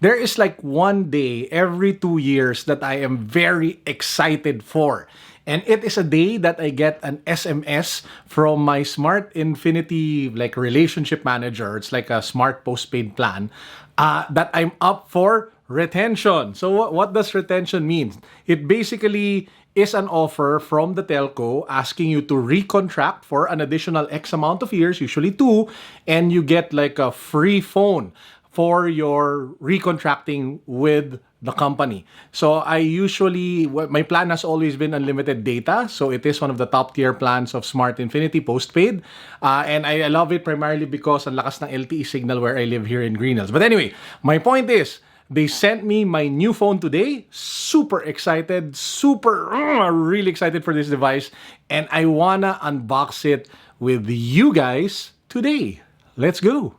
There is like one day every 2 years that I am very excited for. And it is a day that I get an SMS from my Smart Infinity like relationship manager. It's like a smart postpaid plan that I'm up for retention. So what does retention mean? It basically is an offer from the telco asking you to recontract for an additional X amount of years, usually 2, and you get like a free phone for your recontracting with the company. So my plan has always been unlimited data. So it is one of the top tier plans of Smart Infinity postpaid. And I love it primarily because ang lakas ng LTE signal where I live here in Green Hills. But anyway, my point is, they sent me my new phone today. Super excited, really excited for this device. And I wanna unbox it with you guys today. Let's go.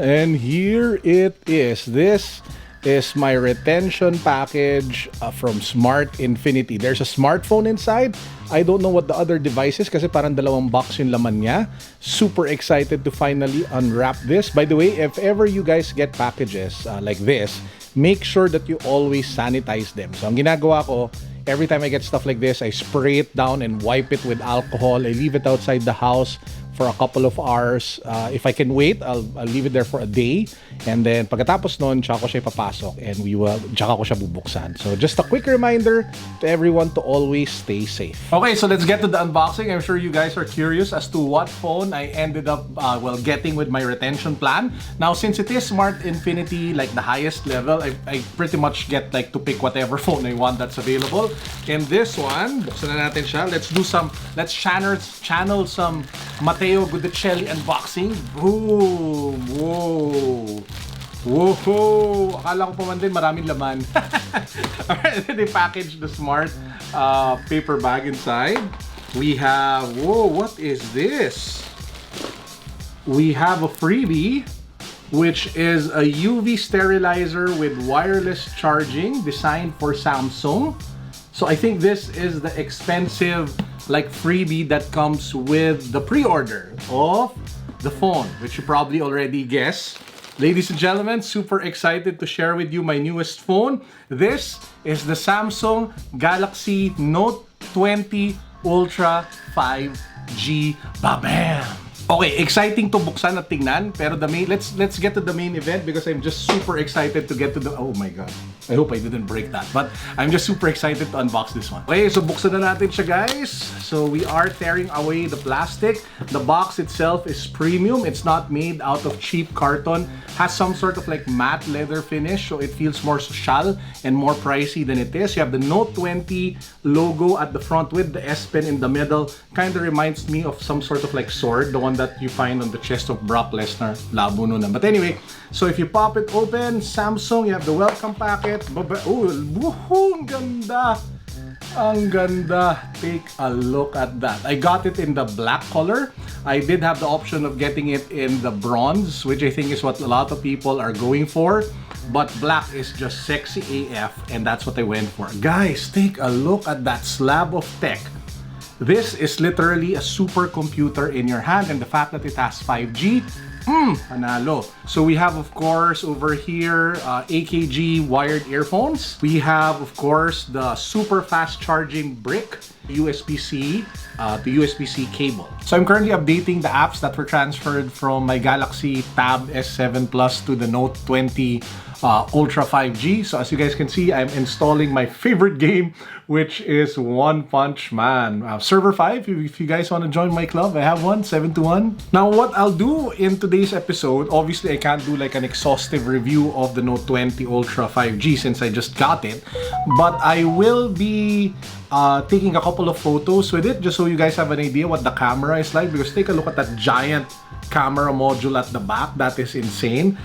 And here it is. This is my retention package from Smart Infinity. There's a smartphone inside. I don't know what the other device is kasi parang dalawang box yung laman niya. Super excited to finally unwrap this. By the way, if ever you guys get packages like this, make sure that you always sanitize them. So ang ginagawa ko, every time I get stuff like this, I spray it down and wipe it with alcohol. I leave it outside the house for a couple of hours. If I can wait, I'll leave it there for a day. And then pagkatapos nun, tsaka ko siya ipapasok and tsaka ko siya bubuksan. So just a quick reminder to everyone to always stay safe. Okay, so let's get to the unboxing. I'm sure you guys are curious as to what phone I ended up getting with my retention plan. Now, since it is Smart Infinity, like the highest level, I pretty much get like to pick whatever phone I want that's available. And this one, buksan na natin siya. Let's channel some Matteo Gudicelli unboxing. Boom! Whoa! Whoa! Akala ko pa man din maraming laman. Alright, they packaged the smart paper bag inside. We have, whoa, what is this? We have a freebie, which is a UV sterilizer with wireless charging designed for Samsung. So I think this is the expensive like freebie that comes with the pre-order of the phone, which you probably already guessed. Ladies and gentlemen, super excited to share with you my newest phone. This is the Samsung Galaxy Note 20 Ultra 5G. Bam! Okay, exciting to buksan at tingnan, pero let's get to the main event because I'm just super excited to get to the, oh my god. I hope I didn't break that, but I'm just super excited to unbox this one. Okay, so buksan na natin siya, guys. So we are tearing away the plastic. The box itself is premium. It's not made out of cheap carton. Has some sort of like matte leather finish, so it feels more social and more pricey than it is. You have the Note 20 logo at the front with the S Pen in the middle. Kind of reminds me of some sort of like sword, the one that you find on the chest of Brock Lesnar. Labo nun. But anyway, so if you pop it open, Samsung, you have the welcome packet. Oh, woohoo, ang ganda! Ang ganda! Take a look at that. I got it in the black color. I did have the option of getting it in the bronze, which I think is what a lot of people are going for. But black is just sexy AF, and that's what I went for. Guys, take a look at that slab of tech. This is literally a supercomputer in your hand, and the fact that it has 5G, panalo. So we have, of course, over here, AKG wired earphones. We have, of course, the super fast charging brick, USB-C to USB-C cable. So I'm currently updating the apps that were transferred from my Galaxy Tab S7 Plus to the Note 20 Ultra 5G. So as you guys can see, I'm installing my favorite game, which is One Punch Man. Server 5, if you guys want to join my club, I have one, 7-1. Now, what I'll do in today's episode, obviously I can't do like an exhaustive review of the Note 20 Ultra 5G since I just got it, but I will be taking a couple of photos with it just so you guys have an idea what the camera is like, because take a look at that giant camera module at the back. That is insane.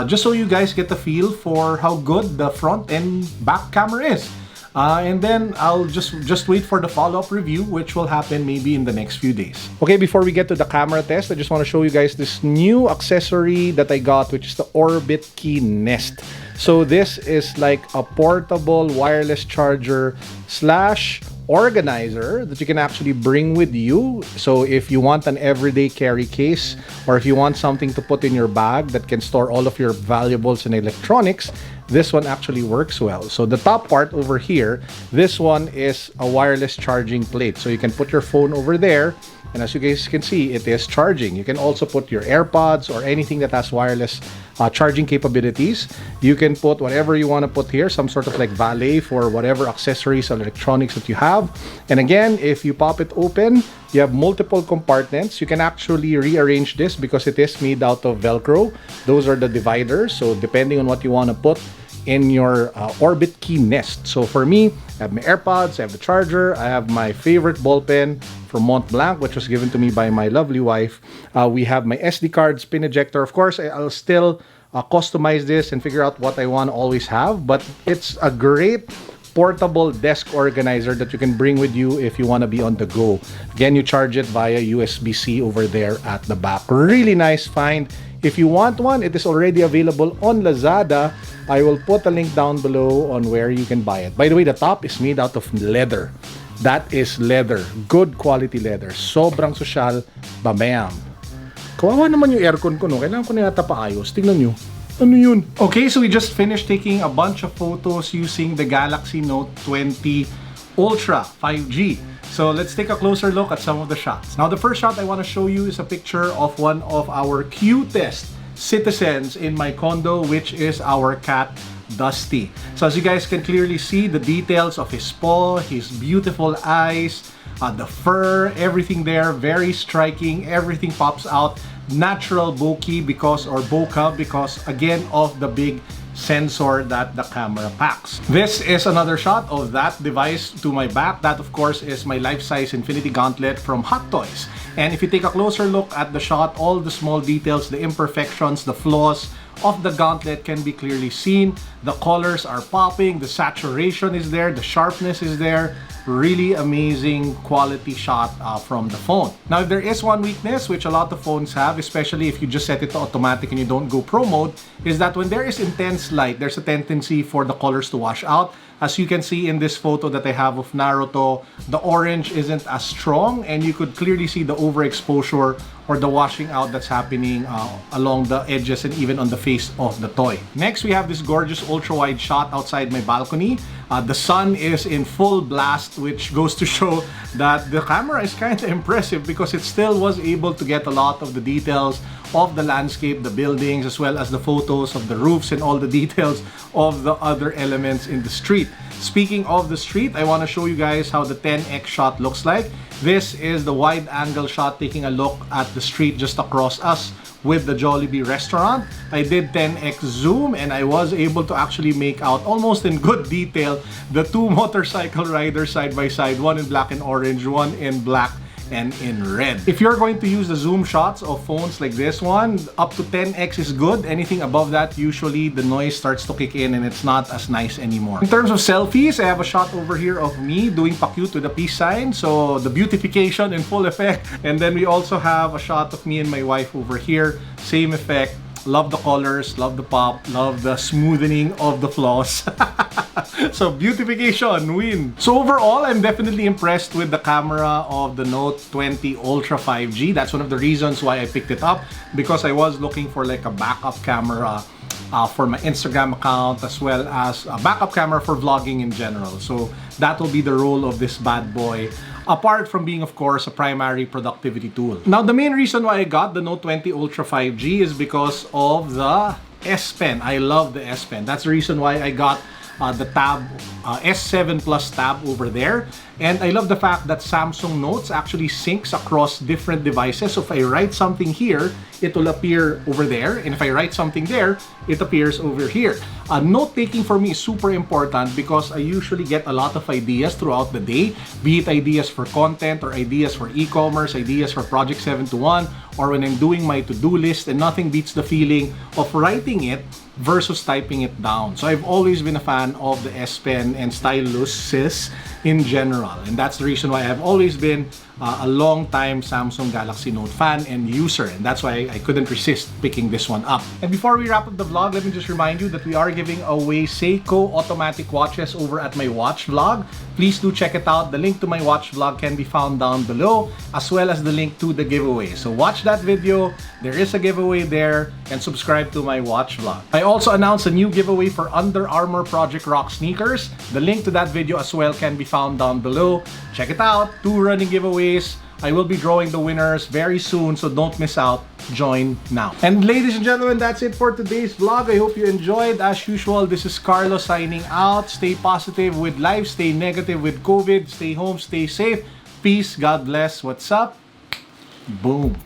Just so you guys get the feel for how good the front and back camera is. And then I'll just wait for the follow-up review, which will happen maybe in the next few days. Okay, before we get to the camera test, I just want to show you guys this new accessory that I got, which is the Orbitkey Nest. So this is like a portable wireless charger slash organizer that you can actually bring with you. So if you want an everyday carry case, or if you want something to put in your bag that can store all of your valuables and electronics, this one actually works well. So the top part over here, this one is a wireless charging plate. So you can put your phone over there, and as you guys can see, it is charging. You can also put your AirPods or anything that has wireless charging capabilities. You can put whatever you want to put here, some sort of like valet for whatever accessories or electronics that you have. And again, if you pop it open, you have multiple compartments. You can actually rearrange this because it is made out of Velcro. Those are the dividers. So depending on what you want to put in your Orbitkey Nest. So for me, I have my AirPods, I have the charger, I have my favorite ball pen from Mont Blanc, which was given to me by my lovely wife. We have my SD card, spin ejector. Of course, I'll still customize this and figure out what I want to always have, but it's a great portable desk organizer that you can bring with you if you want to be on the go. Again, you charge it via USB-C over there at the back. Really nice find. If you want one, it is already available on Lazada. I will put a link down below on where you can buy it. By the way, the top is made out of leather. That is leather. Good quality leather. Sobrang sosyal. Bam! Kawawa naman yung aircon ko, no? Kailangan ko na yata paayos. Tingnan nyo. Ano yun? Okay, so we just finished taking a bunch of photos using the Galaxy Note 20 Ultra 5G. So let's take a closer look at some of the shots. Now, the first shot I want to show you is a picture of one of our cutest citizens in my condo, which is our cat, Dusty. So as you guys can clearly see, the details of his paw, his beautiful eyes, the fur, everything there, very striking. Everything pops out. Natural bokeh because again of the big sensor that the camera packs. This is another shot of that device to my back. That of course is my life-size Infinity Gauntlet from Hot Toys. And if you take a closer look at the shot, all the small details, the imperfections, the flaws of the gauntlet can be clearly seen. The colors are popping, the saturation is there, the sharpness is there. Really amazing quality shot from the phone. Now, if there is one weakness, which a lot of phones have, especially if you just set it to automatic and you don't go pro mode, is that when there is intense light, there's a tendency for the colors to wash out. As you can see in this photo that I have of Naruto, the orange isn't as strong, and you could clearly see the overexposure or the washing out that's happening along the edges and even on the face of the toy. Next, we have this gorgeous ultra-wide shot outside my balcony. The sun is in full blast, which goes to show that the camera is kind of impressive because it still was able to get a lot of the details of the landscape, the buildings, as well as the photos of the roofs and all the details of the other elements in the street. Speaking of the street, I want to show you guys how the 10x shot looks like. This is the wide angle shot taking a look at the street just across us with the Jollibee restaurant. I did 10x zoom and I was able to actually make out almost in good detail the two motorcycle riders side by side, one in black and orange, one in black and in red. If you're going to use the zoom shots of phones like this one, up to 10x is good. Anything above that, usually the noise starts to kick in and it's not as nice anymore. In terms of selfies, I have a shot over here of me doing pa-cute with the peace sign, so the beautification in full effect. And then we also have a shot of me and my wife over here, same effect. Love the colors, love the pop, love the smoothing of the flaws. So beautification, win. So overall, I'm definitely impressed with the camera of the Note 20 Ultra 5G. That's one of the reasons why I picked it up, because I was looking for like a backup camera for my Instagram account, as well as a backup camera for vlogging in general. So that will be the role of this bad boy, apart from being, of course, a primary productivity tool. Now, the main reason why I got the Note 20 Ultra 5G is because of the S Pen. I love the S Pen. That's the reason why I got the Tab S7 Plus tab over there. And I love the fact that Samsung Notes actually syncs across different devices. So if I write something here, it will appear over there. And if I write something there, it appears over here. Note-taking for me is super important because I usually get a lot of ideas throughout the day, be it ideas for content or ideas for e-commerce, ideas for Project 721, or when I'm doing my to-do list, and nothing beats the feeling of writing it versus typing it down. So I've always been a fan of the S Pen and styluses in general, and that's the reason why I've always been a long-time Samsung Galaxy Note fan and user, and that's why I couldn't resist picking this one up. And before we wrap up the vlog, let me just remind you that we are giving away Seiko automatic watches over at my watch vlog. Please do check it out. The link to my watch vlog can be found down below, as well as the link to the giveaway. So watch that video, there is a giveaway there, and subscribe to my watch vlog. I also announced a new giveaway for Under Armour Project Rock sneakers. The link to that video as well can be found down below. Check it out. 2 running giveaways. I will be drawing the winners very soon, so don't miss out. Join now. And ladies and gentlemen, that's it for today's vlog. I hope you enjoyed. As usual, this is Carlo signing out. Stay positive with life, stay negative with COVID, stay home, stay safe. Peace, God bless. What's up? Boom.